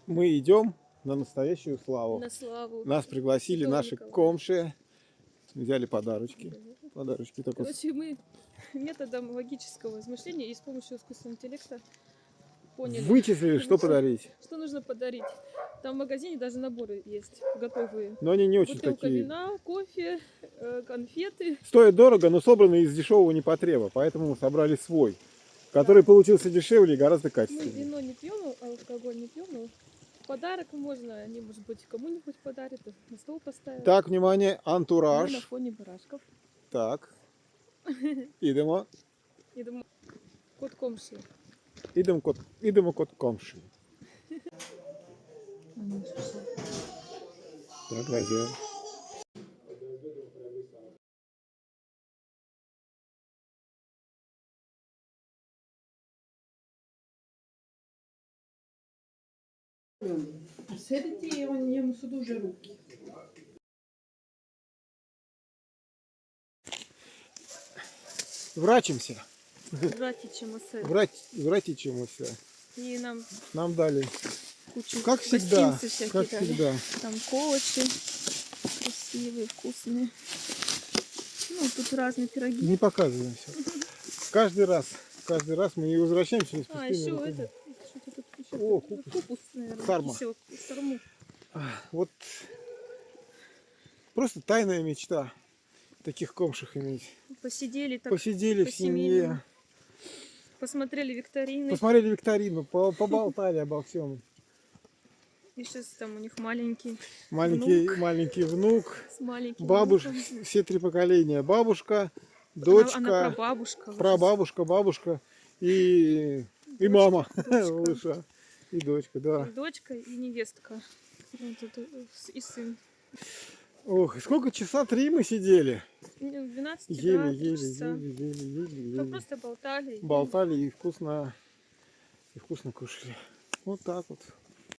Мы идем на настоящую славу. На славу. Нас пригласили Святого наши Николая. комши. Взяли подарочки. Да. Подарочки только. Короче, мы методом логического размышления и с помощью искусственного интеллекта поняли, Вычислили, что подарить. что нужно подарить. Там в магазине даже наборы есть готовые. Но они не очень Бутылка такие. вина, кофе, конфеты. Стоят дорого, но собраны из дешевого непотреба. Поэтому мы собрали свой, который получился дешевле и гораздо Мы качественнее. вино не пьем, алкоголь не пьем, но подарок можно, они, может быть, кому-нибудь подарят, на стол поставят. Так, внимание, Мы на антураж. фоне барашков. Так. Идемо. Я думаю, кот комши. Идемо кот комши. Так, Надя. Седите и он njemu su duže ruke. Врачимся. Вратичимся. И Нам дали. кучу Как всегда. гостинцы всякие Как дали. всегда. Там колочи красивые, вкусные. Ну, тут разные пироги. Не показываем все. Каждый раз мы не возвращаемся с пустыми Еще руками. этот, что-то тут еще. О, купус. Купус, наверное. Сарма. Кисель, сарму. Вот просто тайная мечта таких комших иметь. Посидели так, Посидели в по-семейному. семье, Посмотрели викторины. посмотрели викторину, поболтали обо всем. И сейчас там у них маленький Маленький внук, с маленьким бабушка, внуком. все три поколения. Бабушка, дочка, Она прабабушка. прабабушка, бабушка и мама Дочка. малыша. И дочка, да. И дочка, и невестка. Вот это, и сын. Ох, сколько часа 3 мы сидели. 12, да, 3 Еле, часа. Мы еле. просто болтали. Болтали и вкусно кушали. Вот так вот.